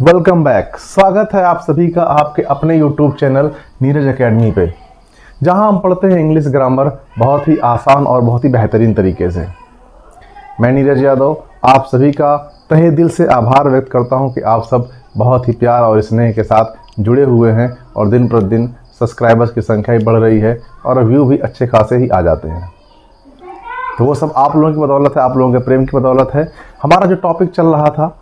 Welcome back. स्वागत है आप सभी का आपके अपने YouTube चैनल नीरज एकेडमी पे, जहां हम पढ़ते हैं इंग्लिश ग्रामर बहुत ही आसान और बहुत ही बेहतरीन तरीके से। मैं नीरज यादव आप सभी का तहे दिल से आभार व्यक्त करता हूं कि आप सब बहुत ही प्यार और स्नेह के साथ जुड़े हुए हैं और दिन प्रतिदिन सब्सक्राइबर्स की संख्या भी बढ़ रही है और व्यू भी अच्छे खासे ही आ जाते हैं। तो वो सब आप लोगों की बदौलत है, आप लोगों के प्रेम की बदौलत है। हमारा जो टॉपिक चल रहा था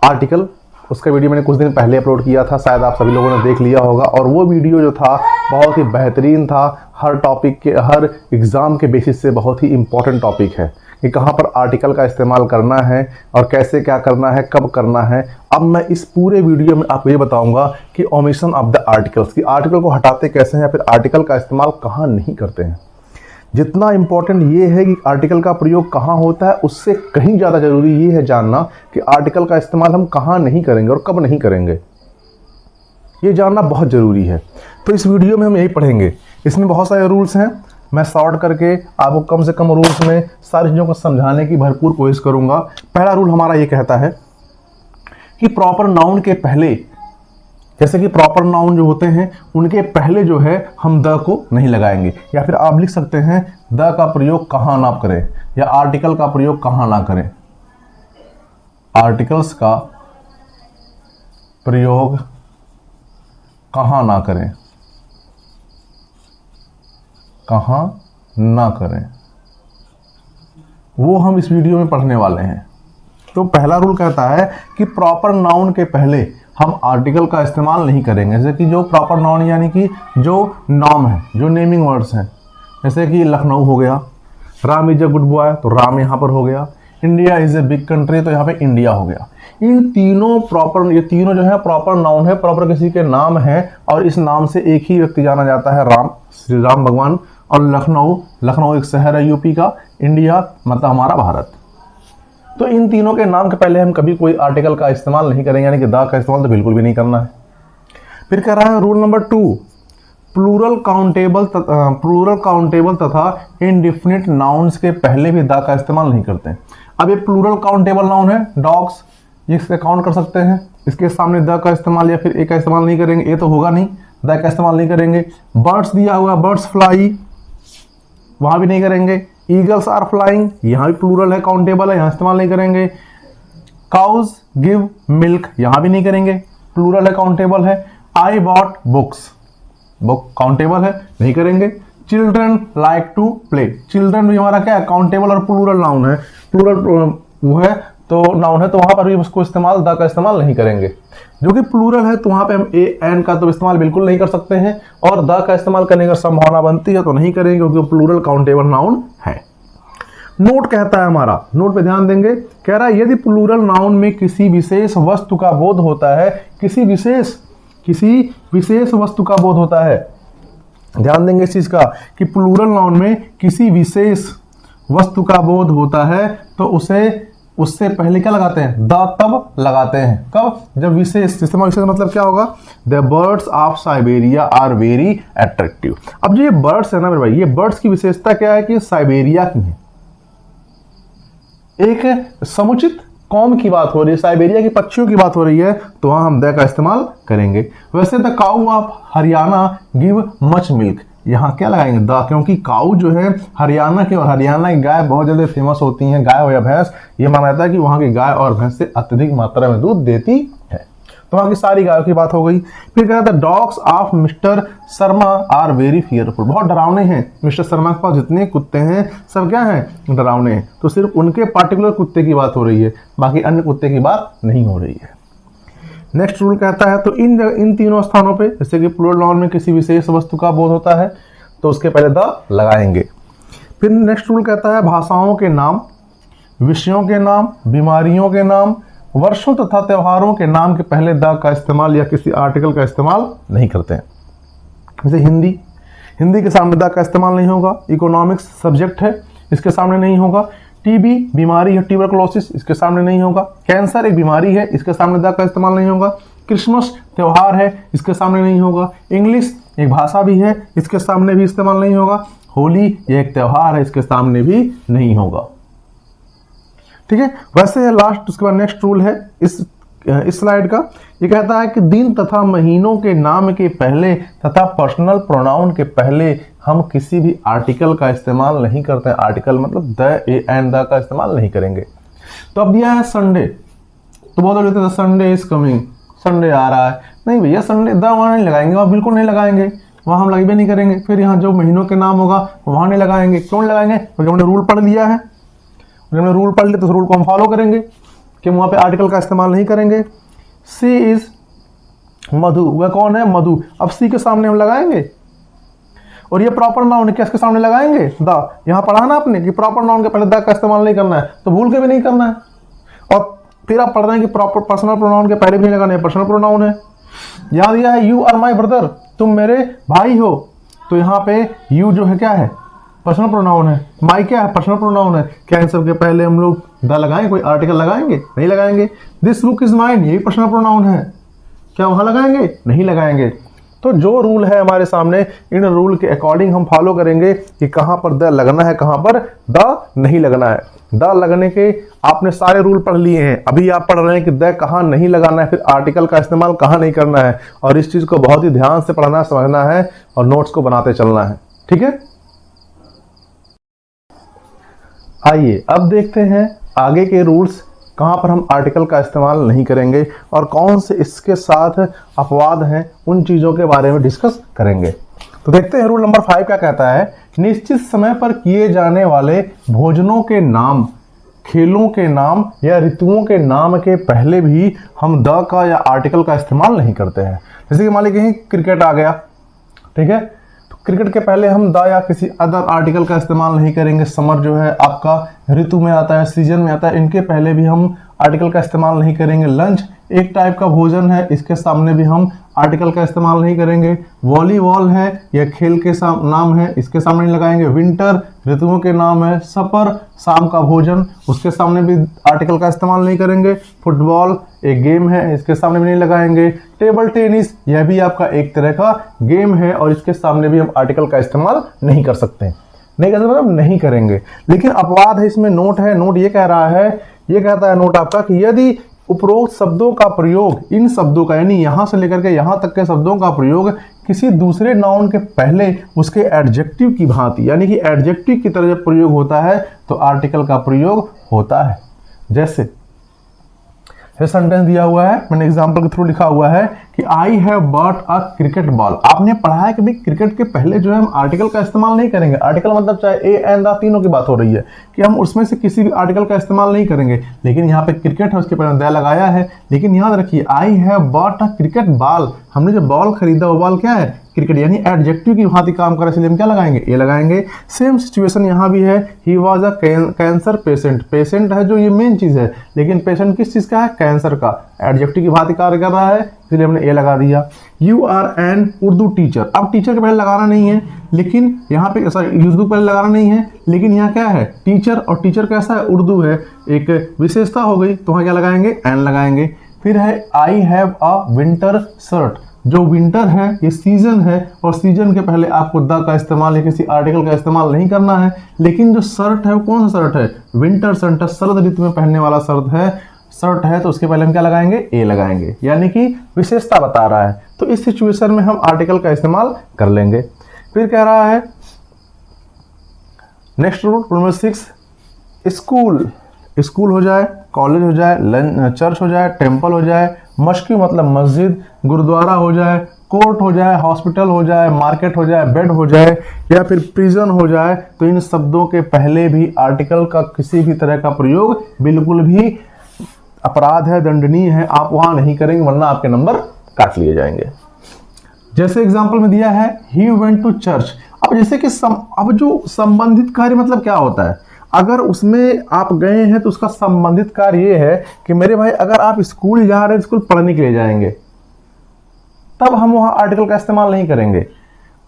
आर्टिकल, उसका वीडियो मैंने कुछ दिन पहले अपलोड किया था, शायद आप सभी लोगों ने देख लिया होगा। और वो वीडियो जो था बहुत ही बेहतरीन था। हर टॉपिक के, हर एग्ज़ाम के बेसिस से बहुत ही इम्पोर्टेंट टॉपिक है कि कहाँ पर आर्टिकल का इस्तेमाल करना है और कैसे क्या करना है, कब करना है। अब मैं इस पूरे वीडियो में आपको ये बताऊंगा कि ओमिशन ऑफ द आर्टिकल्स, कि आर्टिकल को हटाते कैसे हैं या फिर आर्टिकल का इस्तेमाल कहाँ नहीं करते हैं। जितना इम्पोर्टेंट ये है कि आर्टिकल का प्रयोग कहाँ होता है, उससे कहीं ज़्यादा ज़रूरी ये है जानना कि आर्टिकल का इस्तेमाल हम कहाँ नहीं करेंगे और कब नहीं करेंगे। ये जानना बहुत ज़रूरी है। तो इस वीडियो में हम यही पढ़ेंगे। इसमें बहुत सारे रूल्स हैं, मैं शॉर्ट करके आपको कम से कम रूल्स में सारी चीज़ों को समझाने की भरपूर कोशिश करूँगा। पहला रूल हमारा ये कहता है कि प्रॉपर नाउन के पहले, जैसे कि प्रॉपर नाउन जो होते हैं उनके पहले जो है हम द को नहीं लगाएंगे, या फिर आप लिख सकते हैं द का प्रयोग कहाँ ना करें या आर्टिकल का प्रयोग कहाँ ना करें। आर्टिकल्स का प्रयोग कहाँ ना करें, कहाँ ना करें, वो हम इस वीडियो में पढ़ने वाले हैं। तो पहला रूल कहता है कि प्रॉपर नाउन के पहले हम आर्टिकल का इस्तेमाल नहीं करेंगे। जैसे कि जो प्रॉपर नाउन यानी कि जो नाम है, जो नेमिंग वर्ड्स हैं, जैसे कि लखनऊ हो गया, Ram is a good boy तो राम यहाँ पर हो गया, India is a big country तो यहाँ पे इंडिया हो गया। इन तीनों प्रॉपर, ये तीनों जो है प्रॉपर नाउन है, प्रॉपर किसी के नाम है और इस नाम से एक ही व्यक्ति जाना जाता है, राम, श्री राम भगवान। और लखनऊ, लखनऊ एक शहर है यूपी का, इंडिया मतलब हमारा भारत। तो इन तीनों के नाम के पहले हम कभी कोई आर्टिकल का इस्तेमाल नहीं करेंगे, यानी कि द का इस्तेमाल तो बिल्कुल भी नहीं करना है। फिर कह रहा है रूल नंबर 2, प्लूरल काउंटेबल तथा इनडिफिनिट नाउन्स के पहले भी द का इस्तेमाल नहीं करते हैं। अब ये प्लूरल काउंटेबल नाउन है, डॉग्स, इससे काउंट कर सकते हैं, इसके सामने द का इस्तेमाल या फिर ए का इस्तेमाल नहीं करेंगे, ए तो होगा नहीं, द का इस्तेमाल नहीं करेंगे। बर्ड्स दिया हुआ, बर्ड्स फ्लाई, वहां भी नहीं करेंगे। ईगल्स आर फ्लाइंग, यहाँ भी प्लूरल है, काउंटेबल है, यहाँ इस्तेमाल नहीं करेंगे। काउज गिव मिल्क, यहाँ भी नहीं करेंगे, प्लूरल है, काउंटेबल है। I bought books, book countable है, नहीं करेंगे। Children like to play, children भी हमारा क्या है, काउंटेबल और प्लूरल नाउन है, प्लूरल वो है तो नाउन है, तो वहां पर भी उसको इस्तेमाल, द का इस्तेमाल नहीं करेंगे। जो कि प्लूरल है तो वहां पे हम ए एन का तो इस्तेमाल बिल्कुल नहीं कर सकते हैं, और द का इस्तेमाल करने का संभावना बनती है तो नहीं करेंगे, क्योंकि प्लूरल काउंटेबल नाउन है। नोट कहता है हमारा, नोट पे ध्यान देंगे, कह रहा है यदि प्लूरल नाउन में किसी विशेष वस्तु का बोध होता है, किसी विशेष वस्तु का बोध होता है, ध्यान देंगे इस चीज का कि प्लूरल नाउन में किसी विशेष वस्तु का बोध होता है तो उससे पहले क्या लगाते हैं, द तब लगाते हैं। कब, जब विशेष, विशेष मतलब क्या होगा, the birds of Siberia are very attractive. अब जो ये बर्ड्स है ना मेरे भाई, ये बर्ड्स की विशेषता क्या है कि साइबेरिया की है, एक समुचित कौम की बात हो रही है, साइबेरिया की पक्षियों की बात हो रही है, तो वहां हम द का इस्तेमाल करेंगे। वैसे the cow of Haryana give much milk, यहाँ क्या लगाएंगे, द, क्योंकि काऊ जो है हरियाणा की, और हरियाणा की गाय बहुत ज्यादा फेमस होती हैं, गाय हो या भैंस, ये माना जाता है कि वहाँ की गाय और भैंस से अत्यधिक मात्रा में दूध देती है। तो वहाँ की सारी गायों की बात हो गई। फिर कह रहा था dogs of mister Sharma are very fearful, बहुत डरावने हैं। मिस्टर शर्मा के पास जितने कुत्ते हैं सब क्या हैं, डरावने हैं। तो सिर्फ उनके पार्टिकुलर कुत्ते की बात हो रही है, बाकी अन्य कुत्ते की बात नहीं हो रही है। नेक्स्ट रूल कहता है तो इन तीनों स्थानों पे, जैसे कि प्लूरल नाउन में किसी विशेष वस्तु का बोध होता है तो उसके पहले द लगाएंगे। फिर नेक्स्ट रूल कहता है भाषाओं के नाम, विषयों के नाम, बीमारियों के नाम, वर्षों तथा त्योहारों के नाम के पहले द का इस्तेमाल या किसी आर्टिकल का इस्तेमाल नहीं करते हैं। जैसे हिंदी, हिंदी के सामने द का इस्तेमाल नहीं होगा। इकोनॉमिक्स सब्जेक्ट है, इसके सामने नहीं होगा। टीबी बीमारी है, ट्यूबरकुलोसिस, इसके सामने नहीं होगा। कैंसर एक बीमारी है, इसके सामने द का इस्तेमाल नहीं होगा। क्रिसमस त्यौहार है, इसके सामने नहीं होगा। इंग्लिश एक भाषा भी है, इसके सामने भी इस्तेमाल नहीं होगा। होली ये एक त्यौहार है, इसके सामने भी नहीं होगा। ठीक है, वैसे है लास्ट, उसके बाद नेक्स्ट रूल है इस स्लाइड का। ये कहता है कि दिन तथा महीनों के नाम के पहले तथा पर्सनल प्रोनाउन के पहले हम किसी भी आर्टिकल का इस्तेमाल नहीं करते हैं। आर्टिकल मतलब द, ए एंड द का इस्तेमाल नहीं करेंगे। तो अब दिया है संडे, तो बहुत लोग कहते हैं संडे इज कमिंग, संडे आ रहा है। नहीं भैया, संडे द वहाँ नहीं लगाएंगे, वहाँ बिल्कुल नहीं लगाएंगे, वहाँ हम लगभग नहीं करेंगे। फिर यहाँ जो महीनों के नाम होगा वहाँ नहीं लगाएंगे। क्यों नहीं लगाएंगे? क्योंकि हमने रूल पढ़ लिया है। हमने रूल पढ़ लिया तो उस रूल को हम फॉलो करेंगे कि वहाँ पे आर्टिकल का इस्तेमाल नहीं करेंगे। सी इज मधु, वह कौन है? मधु। अब सी के सामने हम लगाएंगे, और ये प्रॉपर नाउन है, किसके सामने लगाएंगे? द। यहाँ पढ़ा ना आपने कि प्रॉपर नाउन के पहले द का इस्तेमाल नहीं करना है, तो भूल के भी नहीं करना है। और फिर आप पढ़ रहे हैं कि प्रॉपर पर्सनल प्रोनाउन के पहले भी नहीं लगाना है, पर्सनल प्रोनाउन है। यहाँ दिया है यू आर माई ब्रदर, तुम मेरे भाई हो, तो यहाँ पे यू जो है क्या है? पर्सनल प्रोनाउन है। माई क्या है? पर्सनल प्रोनाउन है। क्या इन सब के पहले हम लोग द लगाएंगे? कोई आर्टिकल लगाएंगे? नहीं लगाएंगे। दिस बुक इज माइन, यही पर्सनल प्रोनाउन है। क्या वहां लगाएंगे? नहीं लगाएंगे। तो जो रूल है हमारे सामने, इन रूल के अकॉर्डिंग हम फॉलो करेंगे कि कहां पर द लगना है, कहां पर द नहीं लगना है। द लगने के आपने सारे रूल पढ़ लिए हैं, अभी आप पढ़ रहे हैं कि द कहां नहीं लगाना है, फिर आर्टिकल का इस्तेमाल कहां नहीं करना है। और इस चीज को बहुत ही ध्यान से पढ़ना, समझना है और नोट्स को बनाते चलना है। ठीक है, आइए अब देखते हैं आगे के रूल्स, कहाँ पर हम आर्टिकल का इस्तेमाल नहीं करेंगे और कौन से इसके साथ अपवाद हैं, उन चीज़ों के बारे में डिस्कस करेंगे। तो देखते हैं रूल नंबर 5 क्या कहता है। निश्चित समय पर किए जाने वाले भोजनों के नाम, खेलों के नाम या ऋतुओं के नाम के पहले भी हम द का या आर्टिकल का इस्तेमाल नहीं करते हैं। जैसे कि मान लीजिए क्रिकेट आ गया, ठीक है, क्रिकेट के पहले हम द या किसी अदर आर्टिकल का इस्तेमाल नहीं करेंगे। समर जो है आपका ऋतु में आता है, सीजन में आता है, इनके पहले भी हम आर्टिकल का इस्तेमाल नहीं करेंगे। लंच एक टाइप का भोजन है, इसके सामने भी हम आर्टिकल का इस्तेमाल नहीं करेंगे। वॉलीबॉल है, यह खेल के नाम है, इसके सामने नहीं लगाएंगे। विंटर ऋतुओं के नाम है। सपर शाम का भोजन, उसके सामने भी आर्टिकल का इस्तेमाल नहीं करेंगे। फुटबॉल एक गेम है, इसके सामने भी नहीं लगाएंगे। टेबल टेनिस यह भी आपका एक तरह का गेम है और इसके सामने भी हम आर्टिकल का इस्तेमाल नहीं कर सकते। नहीं कर सकते मतलब नहीं करेंगे। लेकिन अपवाद है, इसमें नोट है। नोट ये कह रहा है, ये कहता है नोट आपका कि यदि उपरोक्त शब्दों का प्रयोग, इन शब्दों का यानी यहां से लेकर के यहां तक के शब्दों का प्रयोग किसी दूसरे नाउन के पहले उसके एडजेक्टिव की भांति, यानी कि एडजेक्टिव की तरह जब प्रयोग होता है तो आर्टिकल का प्रयोग होता है। जैसे सेंटेंस दिया हुआ है, मैंने एग्जांपल के थ्रू लिखा हुआ है कि I have bought a cricket ball. आपने पढ़ा है कि भाई क्रिकेट के पहले जो है हम आर्टिकल का इस्तेमाल नहीं करेंगे। आर्टिकल मतलब चाहे ए एंड द तीनों की बात हो रही है कि हम उसमें से किसी भी आर्टिकल का इस्तेमाल नहीं करेंगे। लेकिन यहाँ पे क्रिकेट है, उसके पहले द लगाया है। लेकिन याद रखिए I have bought a cricket ball, हमने जो बॉल खरीदा वो बॉल क्या है? क्रिकेट, यानी एडजेक्टिव की भांति काम कर रहे, इसलिए हम क्या लगाएंगे? ए लगाएंगे। सेम सिचुएशन यहाँ भी है। He was a cancer patient, patient है जो ये मेन चीज है, लेकिन पेशेंट किस चीज का है? कैंसर का। एडजेक्टिव की भांति कार्य कर रहा है, इसलिए हमने ए लगा दिया। You are an Urdu teacher, अब टीचर के पहले लगाना नहीं है, लेकिन यहाँ पे सॉरी उर्दू पहले लगाना नहीं है, लेकिन यहाँ क्या है? टीचर, और टीचर कैसा है? उर्दू है, एक विशेषता हो गई, तो वहाँ क्या लगाएंगे? एन लगाएंगे। फिर है I have a winter shirt, जो विंटर है ये सीजन है और सीजन के पहले आपको द का इस्तेमाल या किसी आर्टिकल का इस्तेमाल नहीं करना है। लेकिन जो शर्ट है वो कौन सा शर्ट है? विंटर शर्ट है, शरद ऋतु में पहनने वाला शर्ट है, तो उसके पहले हम क्या लगाएंगे? ए लगाएंगे, यानी कि विशेषता बता रहा है। तो इस सिचुएशन में हम आर्टिकल का इस्तेमाल कर लेंगे। फिर कह रहा है next rule number 6, school, school हो जाए, कॉलेज हो जाए, चर्च हो जाए, टेम्पल हो जाए, मस्जिद मतलब मस्जिद, गुरुद्वारा हो जाए, कोर्ट हो जाए, हॉस्पिटल हो जाए, मार्केट हो जाए, बेड हो जाए या फिर प्रिजन हो जाए, तो इन शब्दों के पहले भी आर्टिकल का किसी भी तरह का प्रयोग बिल्कुल भी अपराध है, दंडनीय है। आप वहां नहीं करेंगे वरना आपके नंबर काट लिए जाएंगे। जैसे एग्जांपल में दिया है ही वेंट टू चर्च। अब जैसे कि अब जो संबंधित कार्य मतलब क्या होता है? अगर उसमें आप गए हैं तो उसका संबंधित कार्य ये है कि मेरे भाई अगर आप स्कूल जा रहे हैं, स्कूल पढ़ने के लिए जाएंगे, तब हम वहां आर्टिकल का इस्तेमाल नहीं करेंगे।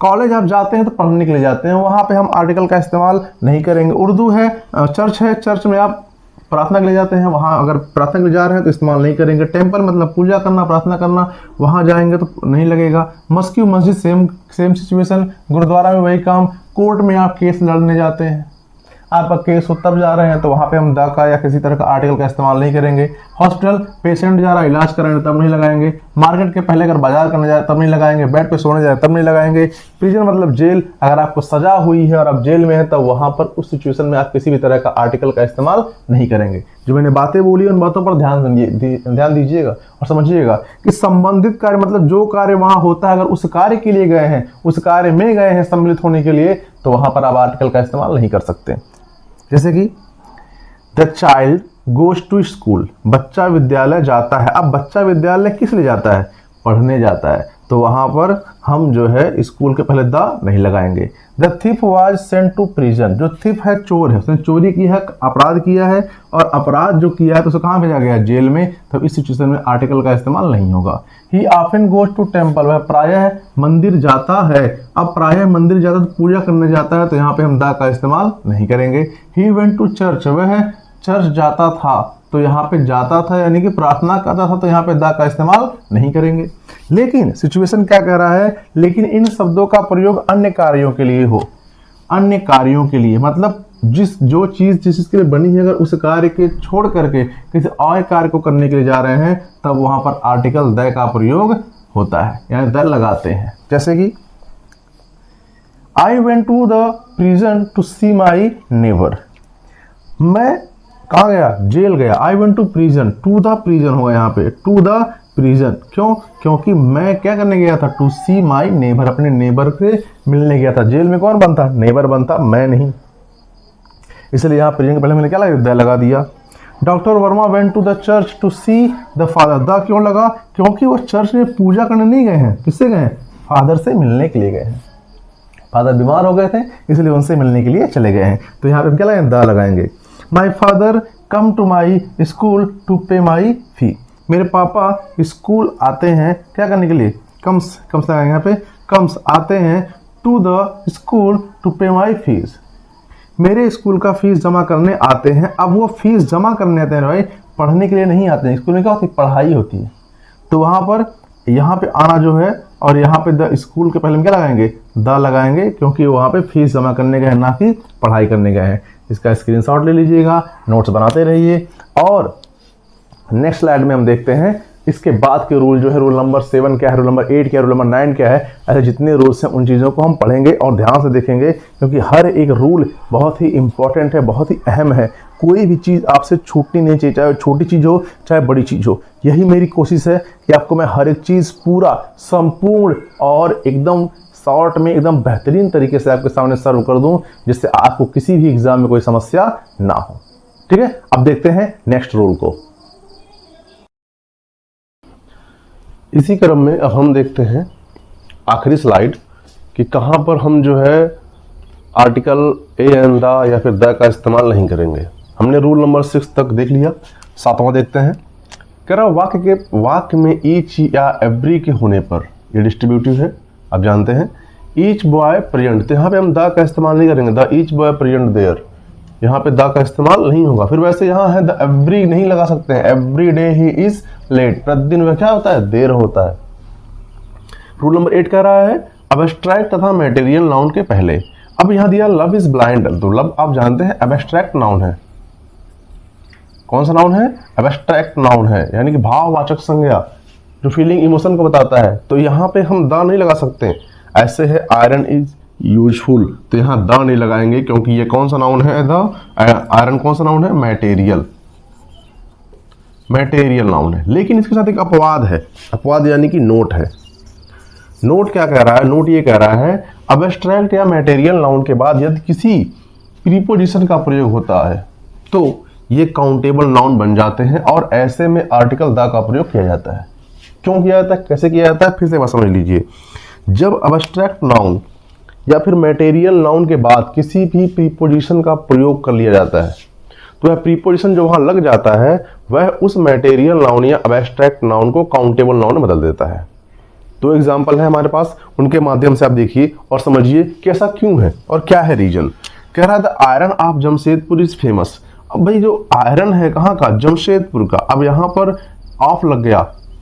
कॉलेज आप जाते हैं तो पढ़ने के लिए जाते हैं, वहां पे हम आर्टिकल का इस्तेमाल नहीं करेंगे। उर्दू है, चर्च है, चर्च में आप प्रार्थना के लिए जाते हैं, वहां अगर प्रार्थना के लिए जा रहे हैं तो इस्तेमाल नहीं करेंगे। टेम्पल मतलब पूजा करना, प्रार्थना करना, वहां जाएंगे तो नहीं लगेगा। मस्जिद सेम सिचुएशन, गुरुद्वारा में वही काम, कोर्ट में आप केस लड़ने जाते हैं, आपका केस हो तब जा रहे हैं तो वहाँ पे हम द का या किसी तरह का आर्टिकल का इस्तेमाल नहीं करेंगे। हॉस्पिटल, पेशेंट जा रहा है इलाज कराने तब नहीं लगाएंगे। मार्केट के पहले अगर बाजार करने जाए तब नहीं लगाएंगे। बेड पे सोने जाए तब नहीं लगाएंगे। प्रिजन मतलब जेल, अगर आपको सजा हुई है और आप जेल में है तब वहाँ पर उस सिचुएशन में आप किसी भी तरह का आर्टिकल का इस्तेमाल नहीं करेंगे। जो मैंने बातें बोली उन बातों पर ध्यान दीजिएगा और समझिएगा कि संबंधित कार्य मतलब जो कार्य वहाँ होता है, अगर उस कार्य के लिए गए हैं, उस कार्य में गए हैं सम्मिलित होने के लिए, तो वहाँ पर आप आर्टिकल का इस्तेमाल नहीं कर सकते। जैसे कि the child goes to school, बच्चा विद्यालय जाता है। अब बच्चा विद्यालय किस लिए जाता है? पढ़ने जाता है, तो वहां पर हम जो है स्कूल के पहले द नहीं लगाएंगे। The thief was sent to prison, जो थिफ है चोर है, उसने चोरी की है, अपराध किया है और अपराध जो किया है तो उसे कहाँ भेजा गया? जेल में। तब इस सिचुएशन में आर्टिकल का इस्तेमाल नहीं होगा। He often goes to temple, वह प्रायः मंदिर जाता है। अब प्रायः मंदिर जाता है तो पूजा करने जाता है, तो यहाँ पे हम द का इस्तेमाल नहीं करेंगे। ही वेंट टू चर्च, वह चर्च जाता था, तो यहाँ पे जाता था यानी कि प्रार्थना करता था, तो यहाँ पे द का इस्तेमाल नहीं करेंगे। लेकिन सिचुएशन क्या कह रहा है? लेकिन इन शब्दों का प्रयोग अन्य कार्यों के लिए हो। अन्य कार्यों के लिए मतलब जो चीज जिस चीज के लिए बनी है, अगर उस कार्य के छोड़ करके किसी और कार्य को करने के लिए जा रहे हैं, तब वहां पर आर्टिकल द का प्रयोग होता है, यानी द लगाते हैं। जैसे कि I went to the prison to see my neighbour, मैं कहाँ गया? जेल गया। I went to prison, to the prison होगा यहाँ पे, टू द प्रिजन। क्यों? क्योंकि मैं क्या करने गया था? टू सी माई नेबर, अपने नेबर से मिलने गया था। जेल में कौन बनता? नेबर बनता, मैं नहीं। इसलिए यहाँ प्रिजन के पहले मैंने क्या लगा दिया। Doctor Verma went to the church to see the father, the क्यों लगा? क्योंकि वो चर्च में पूजा करने नहीं गए हैं। किससे गए हैं? फादर से मिलने के लिए गए हैं। फादर बीमार हो गए थे इसलिए उनसे मिलने के लिए चले गए हैं, तो यहाँ पे क्या लगाएंगे? द लगाएंगे। My father come to my school to pay my फी, मेरे पापा स्कूल आते हैं क्या करने के लिए? कम्स लगाएंगे यहाँ पे, कम्स आते हैं to the school to pay my fees, मेरे स्कूल का फीस जमा करने आते हैं। अब वो फीस जमा करने आते हैं भाई, पढ़ने के लिए नहीं आते हैं। स्कूल में क्या होती है? पढ़ाई होती है। तो वहाँ पर यहाँ पे आना जो है और यहाँ पे द स्कूल के पहले हम क्या लगाएंगे? द लगाएंगे, क्योंकि वहाँ पे फीस जमा करने गए हैं, ना कि पढ़ाई करने गए हैं। इसका स्क्रीनशॉट ले लीजिएगा, नोट्स बनाते रहिए। और नेक्स्ट स्लाइड में हम देखते हैं इसके बाद के रूल जो है, रूल नंबर 7 क्या है, रूल नंबर 8 क्या है, रूल नंबर 9 क्या है। ऐसे जितने रूल्स हैं उन चीज़ों को हम पढ़ेंगे और ध्यान से देखेंगे, क्योंकि हर एक रूल बहुत ही इंपॉर्टेंट है, बहुत ही अहम है। कोई भी चीज़ आपसे छूटनी नहीं चाहिए, चाहे छोटी चीज़ हो चाहे बड़ी चीज़ हो। यही मेरी कोशिश है कि आपको मैं हर एक चीज़ पूरा संपूर्ण और एकदम शॉर्ट में एकदम बेहतरीन तरीके से आपके सामने सर्व कर दूं, जिससे आपको किसी भी एग्जाम में कोई समस्या ना हो। ठीक है, अब देखते हैं नेक्स्ट रूल को। इसी क्रम में अब हम देखते हैं आखिरी स्लाइड कि कहां पर हम जो है आर्टिकल ए एंड द या फिर द का इस्तेमाल नहीं करेंगे। हमने रूल नंबर 6 तक देख लिया, 7वां देखते हैं। कह रहा वाक्य में ईच या एवरी के होने पर, ये डिस्ट्रीब्यूटिव है आप जानते हैं। ईच बॉय प्रेजेंट, तो यहाँ पे हम द का इस्तेमाल नहीं करेंगे। The each boy present there, यहाँ पे द का इस्तेमाल नहीं होगा। फिर वैसे यहाँ है द एवरी नहीं लगा सकते हैं। Every day he is late, प्रतिदिन वह क्या होता है? देर होता है। रूल नंबर 8 कह रहा है एब्स्ट्रैक्ट तथा मटेरियल नाउन के पहले। अब यहाँ दिया लव इज ब्लाइंड, तो लव आप जानते हैं एब्स्ट्रैक्ट नाउन है। कौन सा नाउन है? एब्स्ट्रैक्ट नाउन है, यानी कि भाववाचक संज्ञा जो फीलिंग इमोशन को बताता है। तो यहाँ पे हम द नहीं लगा सकते। ऐसे है आयरन इज यूजफुल, तो यहाँ द नहीं लगाएंगे, क्योंकि ये कौन सा नाउन है? द आयरन कौन सा नाउन है? मटेरियल नाउन है। लेकिन इसके साथ एक अपवाद है, अपवाद यानी कि नोट है। नोट क्या कह रहा है? नोट ये कह रहा है एब्स्ट्रैक्ट या मटेरियल नाउन के बाद यदि किसी प्रीपोजिशन का प्रयोग होता है तो ये काउंटेबल नाउन बन जाते हैं, और ऐसे में आर्टिकल द का प्रयोग किया जाता है। क्यों किया जाता है, कैसे किया जाता है, फिर से बात समझ लीजिए। जब एब्स्ट्रैक्ट नाउन या फिर मटेरियल नाउन के बाद किसी भी प्रीपोजिशन का प्रयोग कर लिया जाता है, तो वह प्रीपोजिशन जो वहां लग जाता है वह उस मटेरियल नाउन या एब्स्ट्रैक्ट नाउन को काउंटेबल नाउन में बदल देता है। दो एग्जाम्पल है हमारे पास, उनके माध्यम से आप देखिए और समझिए कि ऐसा क्यों है और क्या है रीजन। कह रहा था iron of Jamshedpur is famous. अब भाई जो आयरन है कहाँ का? जमशेदपुर का। अब यहाँ पर ऑफ लग गया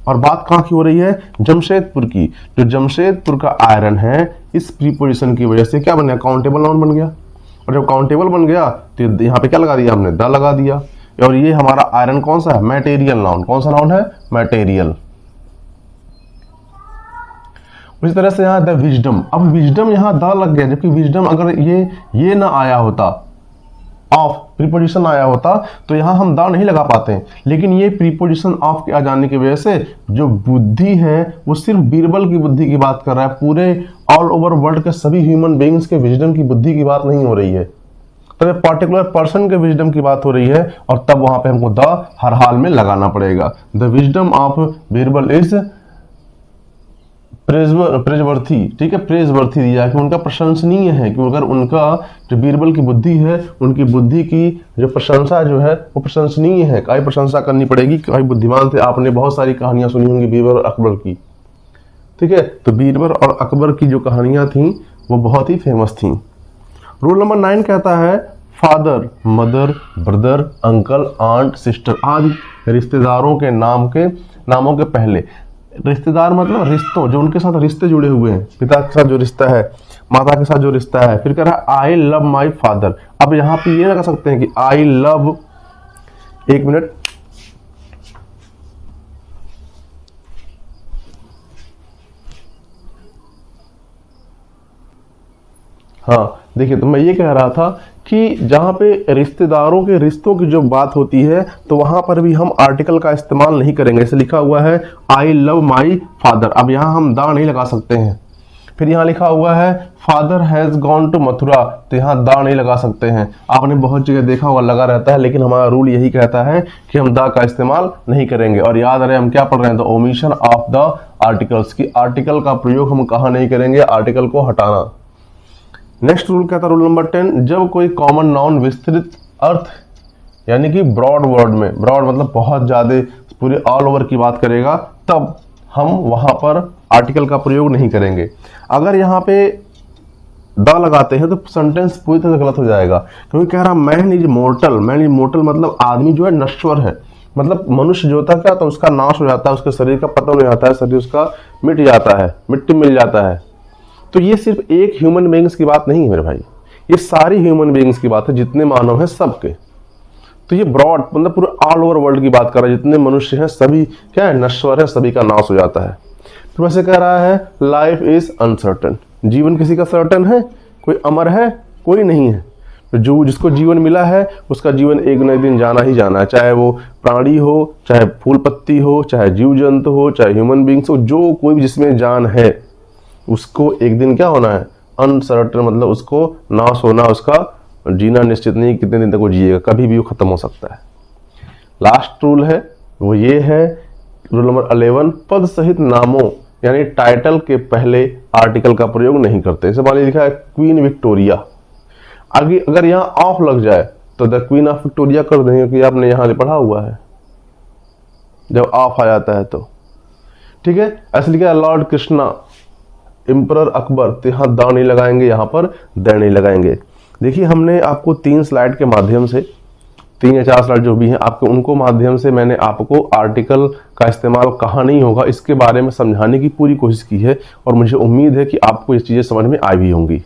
और बात कहाँ की हो रही है? जमशेदपुर की। जो जमशेदपुर का आयरन है इस प्रीपोजिशन की वजह से क्या बन गया, काउंटेबल नाउन बन गया। और जब काउंटेबल बन गया तो यहाँ पे क्या लगा दिया हमने, द लगा दिया। और ये हमारा आयरन कौन सा है, मैटेरियल नाउन। कौन सा नाउन है, मैटेरियल। उसी तरह से यहाँ द विजडम, अब विजडम यहाँ द लग गया, जबकि विजडम अगर ये ना आया होता, ऑफ प्रीपोजिशन आया होता तो यहाँ हम द नहीं लगा पाते हैं। लेकिन ये प्रीपोजिशन ऑफ के आ जाने की वजह से जो बुद्धि है वो सिर्फ बीरबल की बुद्धि की बात कर रहा है, पूरे ऑल ओवर वर्ल्ड के सभी ह्यूमन बीइंग्स के विजडम की बुद्धि की बात नहीं हो रही है। तब पर्टिकुलर पर्सन के विजडम की बात हो रही है, और तब वहां पे हमको द हर हाल में लगाना पड़ेगा। The wisdom of Birbal is praiseworthy, ठीक है, प्रेजवर्थी दिया कि उनका प्रशंसनीय है, कि अगर उनका जो बीरबल की बुद्धि है, उनकी बुद्धि की जो प्रशंसा जो है वो प्रशंसनीय है। काई प्रशंसा करनी पड़ेगी, काई बुद्धिमान थे। आपने बहुत सारी कहानियां सुनी होंगी बीरबल और अकबर की, ठीक है। तो बीरबल और अकबर की जो कहानियां थी वो बहुत ही फेमस थी। रूल नंबर 9 कहता है father, mother, brother, uncle, aunt, sister आदि रिश्तेदारों के नामों के पहले। रिश्तेदार मतलब रिश्तों, जो उनके साथ रिश्ते जुड़े हुए हैं, पिता के साथ जो रिश्ता है, माता के साथ जो रिश्ता है। फिर कह रहा है आई लव माई फादर। अब यहाँ पे ये लगा सकते हैं कि आई लव, एक मिनट, हाँ देखिए, तो मैं ये कह रहा था कि जहाँ पे रिश्तेदारों के रिश्तों की जो बात होती है तो वहाँ पर भी हम आर्टिकल का इस्तेमाल नहीं करेंगे। जैसे लिखा हुआ है आई लव माई फादर, अब यहाँ हम दा नहीं लगा सकते हैं। फिर यहाँ लिखा हुआ है father has gone to Mathura, तो यहाँ दा नहीं लगा सकते हैं। आपने बहुत जगह देखा होगा लगा रहता है, लेकिन हमारा रूल यही कहता है कि हम दा का इस्तेमाल नहीं करेंगे। और याद रहे हम क्या पढ़ रहे हैं, the omission of the articles, की आर्टिकल का प्रयोग हम कहाँ नहीं करेंगे, आर्टिकल को हटाना। नेक्स्ट रूल कहता है रूल नंबर 10, जब कोई कॉमन नाउन विस्तृत अर्थ यानी कि ब्रॉड वर्ड में, ब्रॉड मतलब बहुत ज़्यादा पूरे ऑल ओवर की बात करेगा, तब हम वहाँ पर आर्टिकल का प्रयोग नहीं करेंगे। अगर यहाँ पे द लगाते हैं तो सेंटेंस पूरी तरह से गलत हो जाएगा, क्योंकि कह रहा man is mortar. Man is mortar मतलब आदमी जो है नश्वर है, मतलब मनुष्य जो होता है क्या, तो उसका नाश हो जाता है, उसके शरीर का पतन हो जाता है, शरीर उसका मिट जाता है, मिट्टी मिल जाता है। तो ये सिर्फ एक ह्यूमन बीइंग्स की बात नहीं है मेरे भाई, ये सारी ह्यूमन बीइंग्स की बात है, जितने मानव हैं सबके। तो ये ब्रॉड मतलब पूरे ऑल ओवर वर्ल्ड की बात कर रहा है, जितने मनुष्य हैं सभी क्या है, नश्वर है, सभी का नाश हो जाता है। फिर वैसे कह रहा है लाइफ इज अनसर्टन, जीवन किसी का सर्टन है, कोई अमर है, कोई नहीं है। तो जो जिसको जीवन मिला है उसका जीवन एक न एक दिन जाना ही जाना है, चाहे वो प्राणी हो, चाहे फूल पत्ती हो, चाहे जीव जंतु हो, चाहे ह्यूमन बीइंग्स हो, जो कोई भी जिसमें जान है उसको एक दिन क्या होना है, अनसर्टन मतलब उसको नाश होना, उसका जीना निश्चित नहीं कितने दिन तक वो जिएगा, कभी भी वो खत्म हो सकता है। लास्ट रूल है वो ये है रूल नंबर 11, पद सहित नामों यानी टाइटल के पहले आर्टिकल का प्रयोग नहीं करते। जैसे मान लीजिए लिखा है क्वीन विक्टोरिया, आगे अगर यहाँ ऑफ लग जाए तो द क्वीन ऑफ विक्टोरिया कर देंगे, क्योंकि आपने यहाँ पढ़ा हुआ है जब ऑफ आ जाता है तो, ठीक है। ऐसे लिखा है लॉर्ड कृष्णा, एम्परर अकबर, तो यहाँ द नहीं लगाएंगे, यहाँ पर द नहीं लगाएंगे। देखिए हमने आपको 3 स्लाइड के माध्यम से, 3 या 4 स्लाइड जो भी हैं आपको, उनको माध्यम से मैंने आपको आर्टिकल का इस्तेमाल कहाँ नहीं होगा इसके बारे में समझाने की पूरी कोशिश की है, और मुझे उम्मीद है कि आपको ये चीज़ें समझ में आई भी होंगी।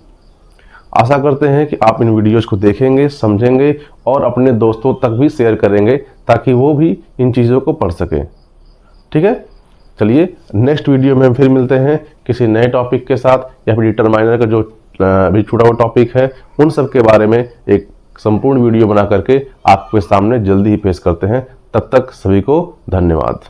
आशा करते हैं कि आप इन वीडियोज़ को देखेंगे, समझेंगे और अपने दोस्तों तक भी शेयर करेंगे, ताकि वो भी इन चीज़ों को पढ़ सकें, ठीक है। चलिए नेक्स्ट वीडियो में फिर मिलते हैं किसी नए टॉपिक के साथ, या फिर डिटरमाइनर का जो भी छूटा हुआ टॉपिक है उन सब के बारे में एक संपूर्ण वीडियो बना करके आपके सामने जल्दी ही पेश करते हैं। तब तक सभी को धन्यवाद।